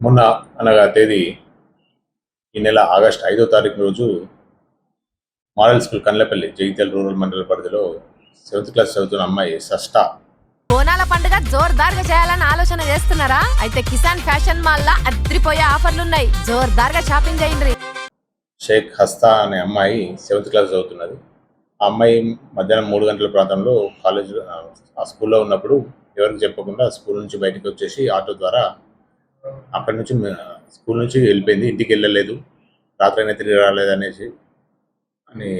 మొన్న అనగా తేదీ ఈ నెల ఆగస్టు 5వ తారీఖు రోజు model school Kandlapalli Jagtial rural మండల పరిధిలో 7th క్లాస్ చదువుతున్న అమ్మాయి సష్ట బోనాల పండుగ జోర్దార్గా చేయాలని ఆలోచన చేస్తున్నారా? అయితే కిసాన్ ఫ్యాషన్ మాల్ లా అద్రిపోయే ఆఫర్లున్నాయి. జోర్దార్గా షాపింగ్ చేయండి. షేక్ హస్తా అనే అమ్మాయి 7th క్లాస్ చదువుతున్నది. ఆ అమ్మాయి మధ్యాహ్నం 3 గంటల ప్రాంతంలో కాలేజ్ ఆ స్కూల్లో ఉన్నప్పుడు ఎవరికి చెప్పకుండా స్కూల్ నుంచి బయటకు వచ్చేసి ఆటో ద్వారా అక్కడి నుంచి స్కూల్ నుంచి వెళ్ళిపోయింది. ఇంటికి వెళ్ళలేదు, రాత్రి అయినా తిరిగి రాలేదనేసి అని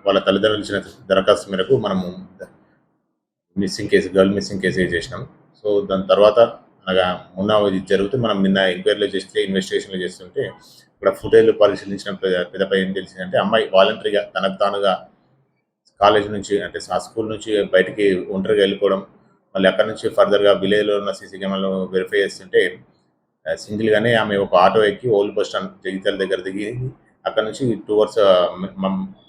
వాళ్ళ తల్లిదండ్రులు ఇచ్చిన దరఖాస్తు మేరకు మనము గర్ల్ మిస్సింగ్ కేసు చేసినాం. సో దాని తర్వాత అనగా మొన్న ఇది జరుగుతూ మనం నిన్న ఎంక్వైరీలో చేస్తే ఇన్వెస్టిగేషన్లో చేస్తుంటే ఇక్కడ ఫుటేజ్లు పరిశీలించిన పెద్దపై ఏం తెలిసిందంటే అమ్మాయి వాలంటరీగా తనకు తానుగా కాలేజ్ నుంచి అంటే ఆ స్కూల్ నుంచి బయటికి ఒంటరిగా వెళ్ళిపోవడం, మళ్ళీ అక్కడ నుంచి ఫర్దర్గా విలేజ్లో ఉన్న సీసీ కెమెరాలు వెరిఫై చేస్తుంటే సింగిల్గానే ఆమె ఒక ఆటో ఎక్కి ఓల్డ్ బస్ స్టాండ్ జగిత్యాల దగ్గర దిగి అక్కడ నుంచి టువర్డ్స్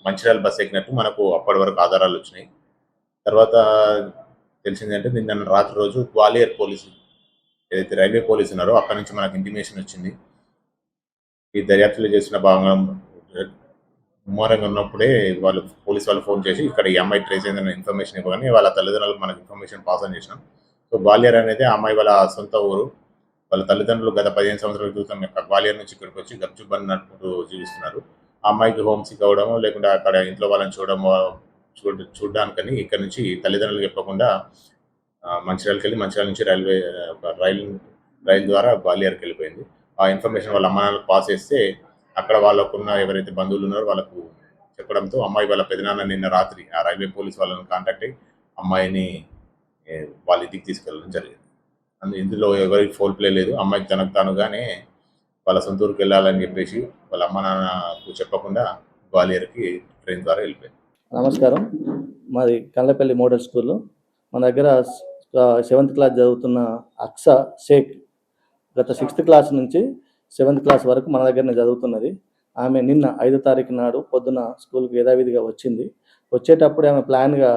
మంచిర్యాల బస్ ఎక్కినట్టు మనకు అప్పటి వరకు ఆధారాలు వచ్చినాయి. తర్వాత తెలిసిందంటే నిన్న రాత్రి రోజు గ్వాలియర్ పోలీసు ఏదైతే రైల్వే పోలీసు ఉన్నారో అక్కడ నుంచి మనకు ఇంటిమేషన్ వచ్చింది. ఈ దర్యాప్తులు చేసిన భాగంగా ముమ్మరంగా ఉన్నప్పుడే పోలీసు వాళ్ళు ఫోన్ చేసి ఇక్కడ ఈ అమ్మాయి ట్రేస్ అయిందన్న ఇన్ఫర్మేషన్ ఇవ్వగానే వాళ్ళ తల్లిదండ్రులకు మనకు ఇన్ఫర్మేషన్ పాస్ ఆన్ చేసినాం. సో గ్వాలియర్ అనేది ఆ అమ్మాయి వాళ్ళ సొంత ఊరు. వాళ్ళ తల్లిదండ్రులు గత 15 సంవత్సరాల క్రితం గ్వాలియర్ నుంచి ఇక్కడికి వచ్చి గప్చుబ్బని నడుపుకుంటూ జీవిస్తున్నారు. ఆ అమ్మాయికి హోమ్ సిక్ అవ్వడమో లేకుంటే అక్కడ ఇంట్లో వాళ్ళని చూడడానికని ఇక్కడ నుంచి తల్లిదండ్రులు చెప్పకుండా మంచిర్యాలకి వెళ్ళి మంచిర్యాల నుంచి రైలు ద్వారా గ్వాలియర్కి వెళ్ళిపోయింది. ఆ ఇన్ఫర్మేషన్ వాళ్ళ అమ్మ నాన్నలకు పాస్ చేస్తే అక్కడ వాళ్ళకున్న ఎవరైతే బంధువులు ఉన్నారో వాళ్ళకు చెప్పడంతో అమ్మాయి వాళ్ళ పెదనాన్న నిన్న రాత్రి ఆ రైల్వే పోలీస్ వాళ్ళని కాంటాక్ట్ అయ్యి అమ్మాయిని వాళ్ళ ఇంటికి తీసుకెళ్ళడం జరిగింది. ఇందులో ఎవరికి ఫోల్ ప్లే లేదు. అమ్మాయికి తనకు తానుగానే వాళ్ళ సొంత ఊరికి వెళ్ళాలని చెప్పేసి వాళ్ళ అమ్మ నాన్నకు చెప్పకుండా గ్వాలియర్కి ట్రైన్ ద్వారా వెళ్ళిపోయింది. నమస్కారం, మాది కండ్లపల్లి మోడల్ స్కూల్. మన దగ్గర 7th క్లాస్ చదువుతున్న అక్సా షేక్ గత 6th క్లాస్ నుంచి 7th క్లాస్ వరకు మన దగ్గరనే చదువుతున్నది. ఆమె నిన్న 5వ తారీఖు నాడు పొద్దున స్కూల్కి యథావిధిగా వచ్చింది. వచ్చేటప్పుడు ఆమె ప్లాన్గా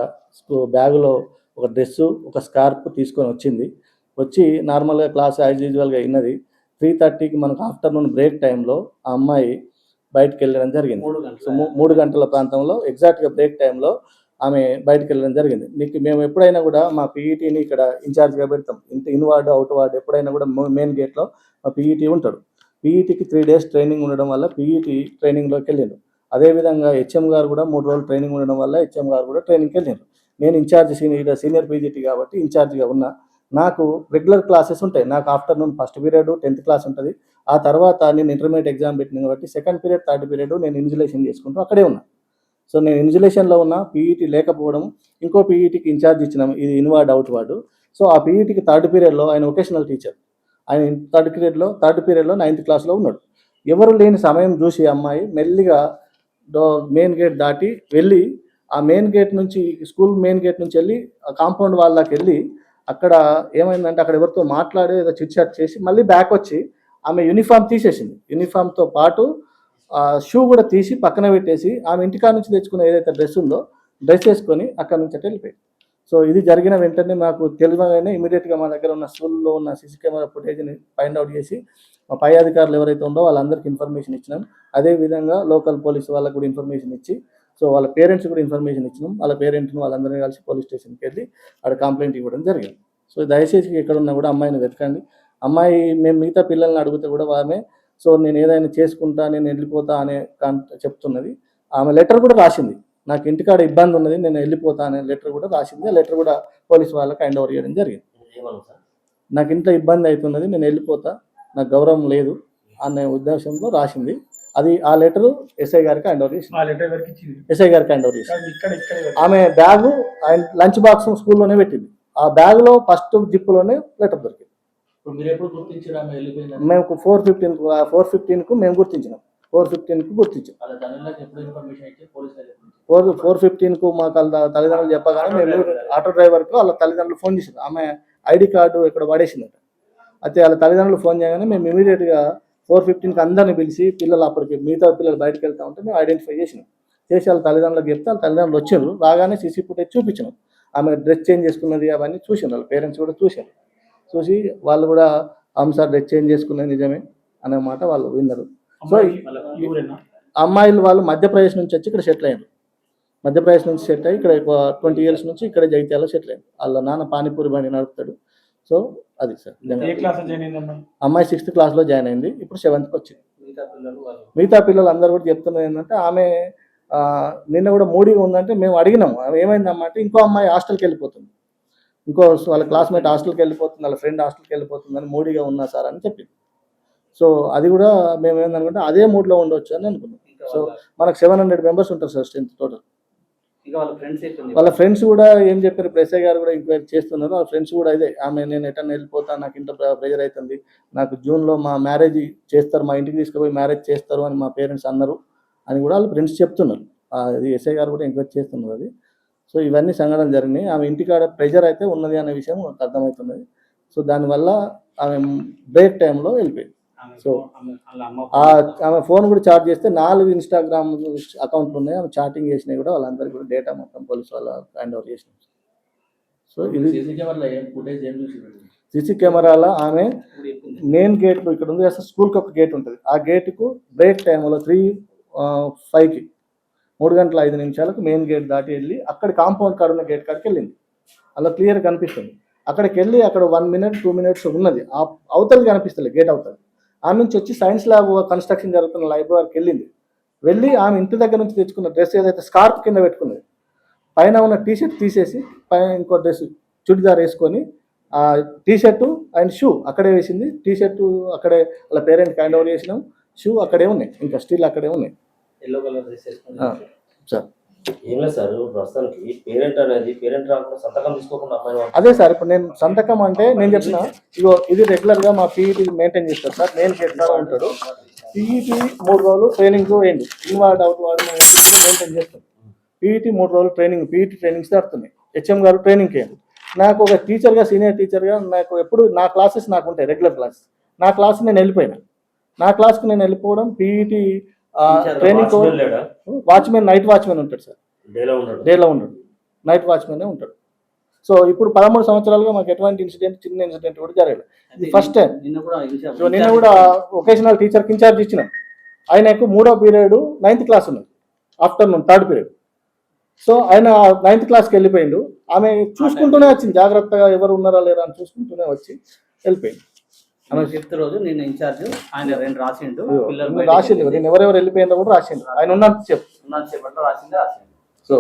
బ్యాగులో ఒక డ్రెస్సు, ఒక స్కార్ఫ్ తీసుకొని వచ్చింది. వచ్చి నార్మల్గా క్లాస్ యాజ్ యూజువల్గా విన్నది. 3:30కి మనకు ఆఫ్టర్నూన్ బ్రేక్ టైంలో ఆ అమ్మాయి బయటకు వెళ్ళడం జరిగింది. 3 గంటల ప్రాంతంలో ఎగ్జాక్ట్గా బ్రేక్ టైంలో ఆమె బయటకు వెళ్ళడం జరిగింది. మేము ఎప్పుడైనా కూడా మా పీఈటీని ఇక్కడ ఇన్ఛార్జ్గా పెడతాం. ఇన్ వార్డు అవుట్ వార్డు ఎప్పుడైనా కూడా మెయిన్ గేట్లో మా పీఈటీ ఉంటాడు. పీఈటీకి 3 days ట్రైనింగ్ ఉండడం వల్ల పీఈటీ ట్రైనింగ్లోకి వెళ్ళిండు. అదేవిధంగా హెచ్ఎం గారు కూడా 3 రోజులు ట్రైనింగ్ ఉండడం వల్ల హెచ్ఎం గారు కూడా ట్రైనింగ్కి వెళ్ళిండు. నేను ఇన్ఛార్జ్ సీనియర్ పీజీటీ కాబట్టి ఇన్ఛార్జ్గా ఉన్నా. నాకు రెగ్యులర్ క్లాసెస్ ఉంటాయి. నాకు afternoon first period 10th class ఉంటుంది. ఆ తర్వాత నేను ఇంటర్మీడియట్ ఎగ్జామ్ పెట్టిన కాబట్టి సెకండ్ పీరియడ్ థర్డ్ పీరియడ్ నేను ఇన్విజిలేషన్ చేసుకుంటూ అక్కడే ఉన్నా. సో నేను ఇన్విజిలేషన్లో ఉన్న పీఈటీ లేకపోవడం, ఇంకో పీఈటీకి ఇన్ఛార్జ్ ఇచ్చినాం, ఇది ఇన్వార్డ్ అవుట్ వార్డు. సో ఆ పీఈటీకి థర్డ్ పీరియడ్లో ఆయన వొకేషనల్ టీచర్, ఆయన థర్డ్ పీరియడ్లో 9th క్లాస్లో ఉన్నాడు. ఎవరు లేని సమయం చూసి అమ్మాయి మెల్లిగా మెయిన్ గేట్ దాటి వెళ్ళి ఆ మెయిన్ గేట్ నుంచి స్కూల్ మెయిన్ గేట్ నుంచి వెళ్ళి ఆ కాంపౌండ్ వాళ్ళకి వెళ్ళి అక్కడ ఏమైందంటే అక్కడ ఎవరితో మాట్లాడి ఏదో చిట్ చాట్ చేసి మళ్ళీ బ్యాక్ వచ్చి ఆమె యూనిఫామ్ తీసేసింది. యూనిఫామ్తో పాటు షూ కూడా తీసి పక్కన పెట్టేసి ఆమె ఇంటికాడ నుంచి తెచ్చుకున్న ఏదైతే డ్రెస్ ఉందో డ్రెస్ వేసుకొని అక్కడ నుంచి అటు వెళ్ళిపోయింది. సో ఇది జరిగిన వెంటనే మాకు తెలియగానే ఇమీడియట్గా మా దగ్గర ఉన్న స్కూల్లో ఉన్న సీసీ కెమెరా ఫుటేజ్ని ఫైండ్ అవుట్ చేసి మా పై అధికారులు ఎవరైతే ఉందో వాళ్ళందరికీ ఇన్ఫర్మేషన్ ఇచ్చినాం. అదేవిధంగా లోకల్ పోలీసు వాళ్ళకు కూడా ఇన్ఫర్మేషన్ ఇచ్చి సో వాళ్ళ పేరెంట్స్ కూడా ఇన్ఫర్మేషన్ ఇచ్చినాం. వాళ్ళ పేరెంట్ని వాళ్ళందరినీ కలిసి పోలీస్ స్టేషన్కి వెళ్ళి అక్కడ కంప్లైంట్ ఇవ్వడం జరిగింది. సో దయచేసి ఎక్కడున్నా కూడా అమ్మాయిని వెతకండి. అమ్మాయి మేము మిగతా పిల్లల్ని అడిగితే కూడా ఆమె సో నేను ఏదైనా చేసుకుంటా, నేను వెళ్ళిపోతా అనే చెప్తున్నది. ఆమె లెటర్ కూడా రాసింది, నాకు ఇంటికాడ ఇబ్బంది ఉన్నది, నేను వెళ్ళిపోతా అనే లెటర్ కూడా రాసింది. ఆ లెటర్ కూడా పోలీస్ వాళ్ళకి హ్యాండ్ ఓవర్ చేయడం జరిగింది. నాకు ఇంట్లో ఇబ్బంది అవుతున్నది, నేను వెళ్ళిపోతా, నాకు గౌరవం లేదు అనే ఉద్దేశంలో రాసింది. అది ఆ లెటర్ ఎస్ఐ గారికి హ్యాండ్ ఓవర్ చేసింది. ఆమె బ్యాగు అండ్ లంచ్ బాక్స్ స్కూల్లోనే పెట్టింది. ఆ బ్యాగ్లో ఫస్ట్ జిప్పులోనే లెటర్ దొరికింది. మేము 4:15కు మేము గుర్తించినాం. 4:15కు గుర్తించాం. 4:15కు మాకు వాళ్ళ తల్లిదండ్రులు చెప్పగానే మేము ఆటో డ్రైవర్కు వాళ్ళ తల్లిదండ్రులు ఫోన్ చేసారు. ఆమె ఐడి కార్డు ఇక్కడ పడేసిందట. అయితే వాళ్ళ తల్లిదండ్రులు ఫోన్ చేయగానే మేము ఇమీడియట్గా 4:15కి అందరిని పిలిచి పిల్లలు అప్పటికి మిగతా పిల్లలు బయటకు వెళ్తా ఉంటే మేము ఐడెంటిఫై చేసినాం. చేసి వాళ్ళ తల్లిదండ్రులకు చెప్తే వాళ్ళ తల్లిదండ్రులు వచ్చారు. రాగానే సీసీ ఫుటేజ్ చూపించినాం. ఆమె డ్రెస్ చేంజ్ చేసుకున్నది అవన్నీ చూసాను. వాళ్ళ పేరెంట్స్ కూడా చూశారు. చూసి వాళ్ళు కూడా అవును సార్ డ్రెస్ చేంజ్ చేసుకునేది నిజమే అనే మాట వాళ్ళు విన్నారు. సో వాళ్ళ ఊరేనా? అమ్మాయిలు వాళ్ళు మధ్యప్రదేశ్ నుంచి వచ్చి ఇక్కడ సెటిల్ అయ్యారు. మధ్యప్రదేశ్ నుంచి సెటిల్ అయ్యి ఇక్కడ 20 ఇయర్స్ నుంచి ఇక్కడ జగిత్యాలలో సెటిల్ అయ్యారు. వాళ్ళ నాన్న పానీపూరి బండి నడుపుతాడు. సో అది సార్ ఏ క్లాస్ జాయిన్ అయిందమ్మా? అమ్మాయి 6th క్లాస్లో జాయిన్ అయింది, ఇప్పుడు 7th వచ్చింది. మిగతా పిల్లలు వాళ్ళు మిగతా పిల్లలు అందరూ కూడా చెప్తున్నది ఏంటంటే ఆమె నిన్న కూడా మూడీగా ఉందంటే మేము అడిగినాము ఆమె ఏమైందన్నమాట, ఇంకో అమ్మాయి హాస్టల్కి వెళ్ళిపోతుంది, ఇంకో వాళ్ళ క్లాస్మేట్ హాస్టల్కి వెళ్ళిపోతుంది, వాళ్ళ ఫ్రెండ్ హాస్టల్కి వెళ్ళిపోతుందని మూడీగా ఉన్నా సార్ అని చెప్పింది. సో అది కూడా మేము ఏంటనుకుంటే అదే మూడ్లో ఉండొచ్చు అని అనుకున్నాం. సో మనకు 700 మెంబర్స్ ఉంటారు సార్ స్ట్రెంత్ టోటల్. ఇంకా వాళ్ళ ఫ్రెండ్స్ అయిపోయింది. వాళ్ళ ఫ్రెండ్స్ కూడా ఏం చెప్పారు, ఇప్పుడు ఎస్ఐ గారు కూడా ఎంక్వైరీ చేస్తున్నారు. వాళ్ళ ఫ్రెండ్స్ కూడా ఇదే, ఆమె నేను ఎటన్నా వెళ్ళిపోతా, నాకు ఇంత ప్రెజర్ అవుతుంది, నాకు జూన్లో మా మ్యారేజ్ చేస్తారు, మా ఇంటికి తీసుకుపోయి మ్యారేజ్ చేస్తారు అని మా పేరెంట్స్ అన్నారు అని కూడా వాళ్ళ ఫ్రెండ్స్ చెప్తున్నారు. అది ఎస్ఐ గారు కూడా ఎంక్వైరీ చేస్తున్నారు అది. సో ఇవన్నీ సంఘటనలు జరిగినాయి. ఆమె ఇంటికాడ ప్రెజర్ అయితే ఉన్నది అనే విషయం నాకు అర్థమవుతున్నది. సో దానివల్ల ఆమె బ్రేక్ టైంలో వెళ్ళిపోయింది. సో ఆమె ఫోన్ కూడా చార్జ్ చేస్తే 4 ఇన్స్టాగ్రామ్ అకౌంట్లు ఉన్నాయి, ఆమె చాటింగ్ చేసినాయి కూడా వాళ్ళందరికీ కూడా డేటా మొత్తం పోలీసు వాళ్ళు హ్యాండ్ ఓవర్ చేసినాం. సో ఇది సీసీ కెమెరాల ఆమె మెయిన్ గేట్లు ఇక్కడ ఉంది అసలు, స్కూల్కి ఒక గేట్ ఉంటుంది, ఆ గేటుకు బ్రేక్ టైంలో 3:05కి 3:05 మెయిన్ గేట్ దాటి వెళ్ళి అక్కడ కాంపౌండ్ కాడ ఉన్న గేట్ కాడికి వెళ్ళింది. అలా క్లియర్ కనిపిస్తుంది. అక్కడికి వెళ్ళి అక్కడ 1 minute 2 minutes ఉన్నది, అవతలకి కనిపిస్తుంది గేట్ అవతల. ఆమె నుంచి వచ్చి సైన్స్ ల్యాబ్ కన్స్ట్రక్షన్ జరుగుతున్న లైబ్రరీకి వెళ్ళింది. వెళ్ళి ఆమె ఇంటి దగ్గర నుంచి తెచ్చుకున్న డ్రెస్ ఏదైతే స్కార్ఫ్ కింద పెట్టుకున్నది, పైన ఉన్న టీషర్ట్ తీసేసి పైన ఇంకో డ్రెస్ చుడిదార్ వేసుకొని ఆ టీషర్టు అండ్ షూ అక్కడే వేసింది. టీషర్టు అక్కడే వాళ్ళ పేరెంట్ హ్యాండ్ ఓవర్ చేసినాం, షూ అక్కడే ఉన్నాయి, ఇంకా స్టిల్ అక్కడే ఉన్నాయి. ఎల్లో కలర్ డ్రెస్ వేసుకొని సార్ ఏం లేదు సార్, ప్రస్తుతానికి పేరెంట్ రాకుండా సంతకం తీసుకోకుండా అమ్మాయి అదే సార్, ఇప్పుడు నేను సంతకం అంటే నేను చెప్తున్నా, ఇగో ఇది రెగ్యులర్గా మా పీఈటీ మెయింటైన్ చేస్తారు సార్, నేను చేస్తాను ఉంటాడు. పీఈటీ 3 రోజులు ట్రైనింగ్ వేయండి, ఇన్వాల్వ్ అవుట్ వాడు మెయింటైన్ చేస్తాం. పీఈటీ 3 రోజులు ట్రైనింగ్, పీఈటీ ట్రైనింగ్స్ జరుగుతున్నాయి. హెచ్ఎం గారు ట్రైనింగ్ చేయండి. నాకు ఒక టీచర్గా, సీనియర్ టీచర్గా నాకు ఎప్పుడు నా క్లాసెస్ నాకు ఉంటాయి, రెగ్యులర్ క్లాసెస్. నా క్లాస్ నేను వెళ్ళిపోయినా, నా క్లాస్కి నేను వెళ్ళిపోవడం PET training. Watchman, night watchman ఉంటాడు సార్, డేలో ఉండడు, నైట్ వాచ్మెన్ ఉంటాడు. సో ఇప్పుడు 13 సంవత్సరాలుగా మాకు ఎటువంటి చిన్న ఇన్సిడెంట్ కూడా జరగలేదు. ఇది ఫస్ట్ టైం. నిన్న కూడా వొకేషనల్ టీచర్కి ఇన్ఛార్జ్ ఇచ్చినాం. ఆయనకు 3వ పీరియడ్ 9th క్లాస్ ఉన్నది, ఆఫ్టర్నూన్ 3rd పీరియడ్. సో ఆయన 9th క్లాస్కి వెళ్ళిపోయిండు. ఆమె చూసుకుంటూనే వచ్చింది, జాగ్రత్తగా ఎవరు ఉన్నారా లేరా అని చూసుకుంటూనే వచ్చి వెళ్ళిపోయింది. ఆమె 5th రోజు నేను ఇన్ఛార్జ్, ఆయన 2 రాసిండు, రాసిండు, నేను ఎవరెవరు వెళ్ళిపోయిందో కూడా రాసిండు, ఆయన ఉన్నంత ఉన్నంతసేపట్లో రాసిండు. సో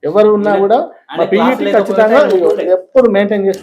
ఎవరు ఉన్నా కూడా మా పీఈటీ ఖచ్చితంగా ఎప్పుడు మెయింటైన్ చేస్తారు.